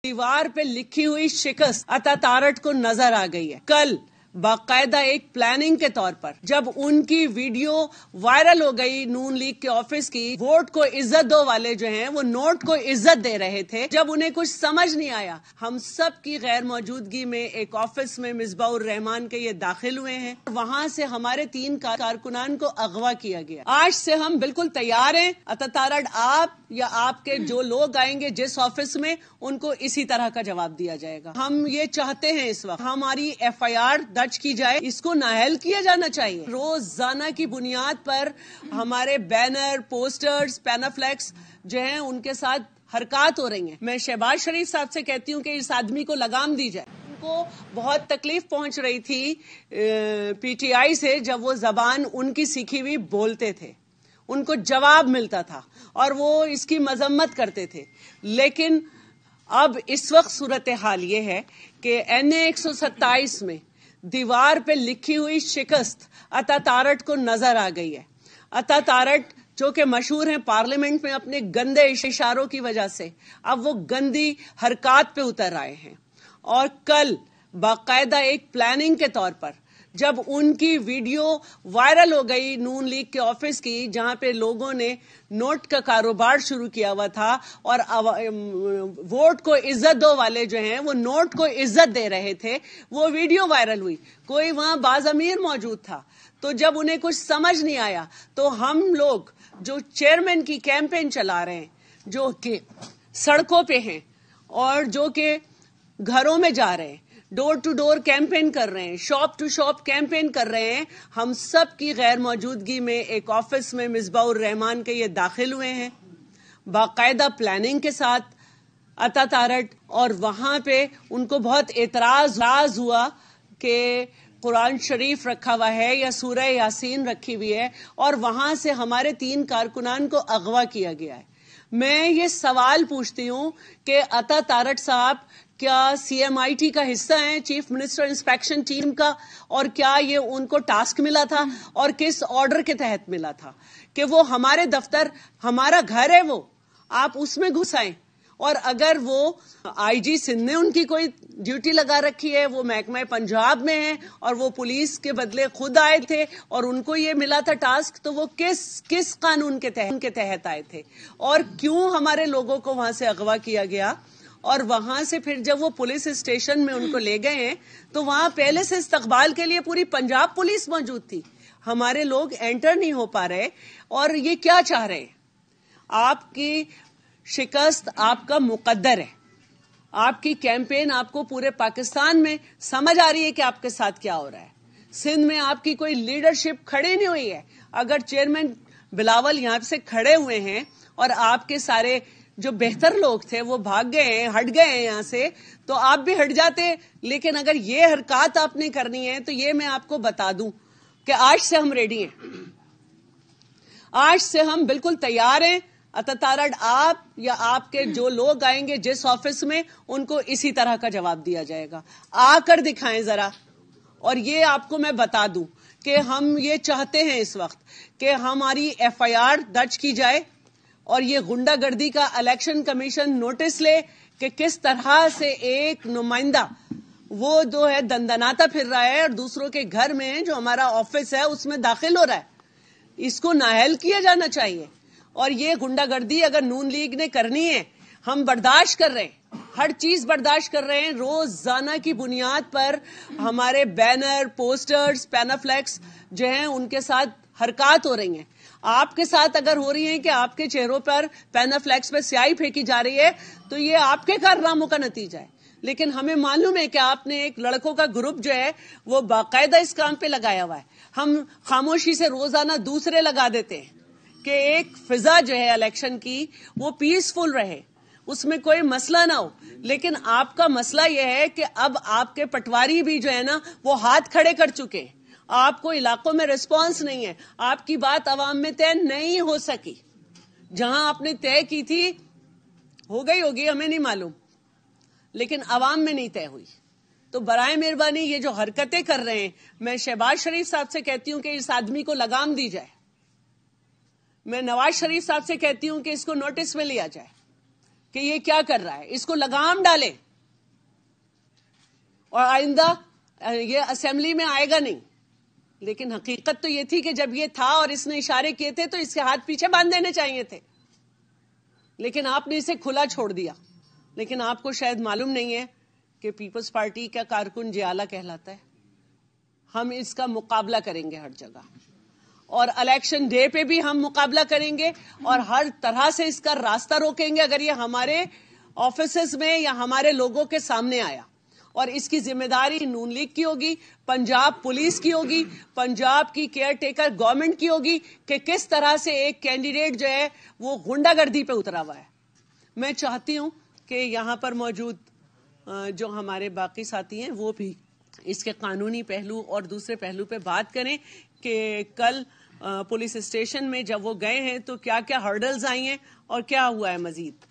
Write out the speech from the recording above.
दीवार पे लिखी हुई शिकस्त अता तारट को नजर आ गई है। कल बाकायदा एक प्लानिंग के तौर पर जब उनकी वीडियो वायरल हो गई नून लीग के ऑफिस की, वोट को इज्जत दो वाले जो हैं वो नोट को इज्जत दे रहे थे। जब उन्हें कुछ समझ नहीं आया, हम सब की गैर मौजूदगी में एक ऑफिस में मिसबाउर रहमान के ये दाखिल हुए हैं। वहां से हमारे 3 कारकुनान को अगवा किया गया। आज से हम बिल्कुल तैयार हैं। अता तारट आप या आपके जो लोग आएंगे जिस ऑफिस में, उनको इसी तरह का जवाब दिया जाएगा। हम ये चाहते हैं इस वक्त हमारी FIR दर्ज की जाए, इसको नाअहल किया जाना चाहिए। रोजाना की बुनियाद पर हमारे बैनर, पोस्टर्स, पैनाफ्लेक्स जो हैं उनके साथ हरकत हो रही हैं। मैं शहबाज शरीफ साहब से कहती हूँ कि इस आदमी को लगाम दी जाए। उनको बहुत तकलीफ पहुंच रही थी PTI से जब वो जबान उनकी सीखी हुई बोलते थे, उनको जवाब मिलता था और वो इसकी मजम्मत करते थे। लेकिन अब इस वक्त सूरत हाल ये है कि NA 127 में दीवार पे लिखी हुई शिकस्त अता तारट को नजर आ गई है। अता तारट जो कि मशहूर हैं पार्लियामेंट में अपने गंदे इशारों की वजह से, अब वो गंदी हरकत पे उतर आए हैं। और कल बाकायदा एक प्लानिंग के तौर पर जब उनकी वीडियो वायरल हो गई नून लीग के ऑफिस की, जहां पे लोगों ने नोट का कारोबार शुरू किया हुआ था और वोट को इज्जत दो वाले जो हैं वो नोट को इज्जत दे रहे थे, वो वीडियो वायरल हुई। कोई वहां बाज़मीर मौजूद था। तो जब उन्हें कुछ समझ नहीं आया तो हम लोग जो चेयरमैन की कैंपेन चला रहे हैं, जो कि सड़कों पे हैं और जो कि घरों में जा रहे हैं, डोर टू डोर कैंपेन कर रहे हैं, शॉप टू शॉप कैंपेन कर रहे हैं, हम सब की गैर मौजूदगी में एक ऑफिस में मिसबाउर रहमान के ये दाखिल हुए हैं बाकायदा प्लानिंग के साथ अता तारट। और वहां पे उनको बहुत एतराज हुआ कि कुरान शरीफ रखा हुआ है या सूरह यासीन रखी हुई है, और वहां से हमारे 3 कारकुनान को अगवा किया गया है। मैं ये सवाल पूछती हूँ कि अता तारट साहब क्या CMIT का हिस्सा हैं, चीफ मिनिस्टर इंस्पेक्शन टीम का, और क्या ये उनको टास्क मिला था और किस ऑर्डर के तहत मिला था कि वो हमारे दफ्तर, हमारा घर है, वो आप उसमें घुसाएं? और अगर वो IG सिंध ने उनकी कोई ड्यूटी लगा रखी है, वो महकमा पंजाब में है और वो पुलिस के बदले खुद आए थे और उनको ये मिला था टास्क, तो वो किस कानून के तहत आए थे और क्यों हमारे लोगों को वहां से अगवा किया गया? और वहां से फिर जब वो पुलिस स्टेशन में उनको ले गए हैं तो वहां पहले से इस्तकबाल के लिए पूरी पंजाब पुलिस मौजूद थी। हमारे लोग एंटर नहीं हो पा रहे और ये क्या चाह रहे हैं? आपकी शिकस्त आपका मुकद्दर है, आपकी कैंपेन आपको पूरे पाकिस्तान में समझ आ रही है कि आपके साथ क्या हो रहा है। सिंध में आपकी कोई लीडरशिप खड़ी नहीं हुई है। अगर चेयरमैन बिलावल यहाँ से खड़े हुए हैं और आपके सारे जो बेहतर लोग थे वो भाग गए हैं, हट गए हैं यहाँ से, तो आप भी हट जाते। लेकिन अगर ये हरकत आपने करनी है तो ये मैं आपको बता दूं कि आज से हम रेडी हैं, आज से हम बिल्कुल तैयार हैं। अता तारट आप या आपके जो लोग आएंगे जिस ऑफिस में, उनको इसी तरह का जवाब दिया जाएगा। आकर दिखाएं जरा। और ये आपको मैं बता दूं कि हम ये चाहते हैं इस वक्त कि हमारी FIR दर्ज की जाए और ये गुंडागर्दी का इलेक्शन कमीशन नोटिस ले कि किस तरह से एक नुमाइंदा वो जो है दंदनाता फिर रहा है और दूसरों के घर में जो हमारा ऑफिस है उसमें दाखिल हो रहा है। इसको नाअहल किया जाना चाहिए। और ये गुंडागर्दी अगर नून लीग ने करनी है, हम बर्दाश्त कर रहे हैं, हर चीज बर्दाश्त कर रहे हैं। रोजाना की बुनियाद पर हमारे बैनर, पोस्टर्स, पैनाफ्लेक्स जो हैं उनके साथ हरकत हो रही हैं। आपके साथ अगर हो रही है कि आपके चेहरों पर पैनाफ्लेक्स पे स्याही फेंकी जा रही है तो ये आपके कारनामों का नतीजा है। लेकिन हमें मालूम है कि आपने एक लड़कों का ग्रुप जो है वो बाकायदा इस काम पे लगाया हुआ है। हम खामोशी से रोजाना दूसरे लगा देते हैं कि एक फिजा जो है इलेक्शन की वो पीसफुल रहे, उसमें कोई मसला ना हो। लेकिन आपका मसला यह है कि अब आपके पटवारी भी जो है ना वो हाथ खड़े कर चुके हैं। आपको इलाकों में रिस्पांस नहीं है, आपकी बात अवाम में तय नहीं हो सकी। जहां आपने तय की थी हो गई होगी, हमें नहीं मालूम, लेकिन अवाम में नहीं तय हुई। तो बराए मेहरबानी ये जो हरकतें कर रहे हैं, मैं शहबाज शरीफ साहब से कहती हूं कि इस आदमी को लगाम दी जाए। मैं नवाज शरीफ साहब से कहती हूं कि इसको नोटिस में लिया जाए کہ یہ کیا کر رہا ہے، اس کو لگام ڈالے اور آئندہ یہ اسمبلی میں آئے گا نہیں. لیکن حقیقت تو یہ تھی کہ جب یہ تھا اور اس نے اشارے کیے تھے تو اس کے ہاتھ پیچھے باندھ دینے چاہیے تھے، لیکن آپ نے اسے کھلا چھوڑ دیا. لیکن آپ کو شاید معلوم نہیں ہے کہ پیپلز پارٹی کا کارکن جیالہ کہلاتا ہے. ہم اس کا مقابلہ کریں گے ہر جگہ، اور الیکشن ڈے پہ بھی ہم مقابلہ کریں گے اور ہر طرح سے اس کا راستہ روکیں گے اگر یہ ہمارے آفیسز میں یا ہمارے لوگوں کے سامنے آیا. اور اس کی ذمہ داری نون لیگ کی ہوگی، پنجاب پولیس کی ہوگی، پنجاب کی کیئر ٹیکر گورنمنٹ کی ہوگی کہ کس طرح سے ایک کینڈیڈیٹ جو ہے وہ غنڈہ گردی پہ اترا ہوا ہے. میں چاہتی ہوں کہ یہاں پر موجود جو ہمارے باقی ساتھی ہیں وہ بھی اس کے قانونی پہلو اور دوسرے پہلو پہ بات کریں کہ کل پولیس اسٹیشن میں جب وہ گئے ہیں تو کیا کیا ہرڈلز آئی ہیں اور کیا ہوا ہے مزید.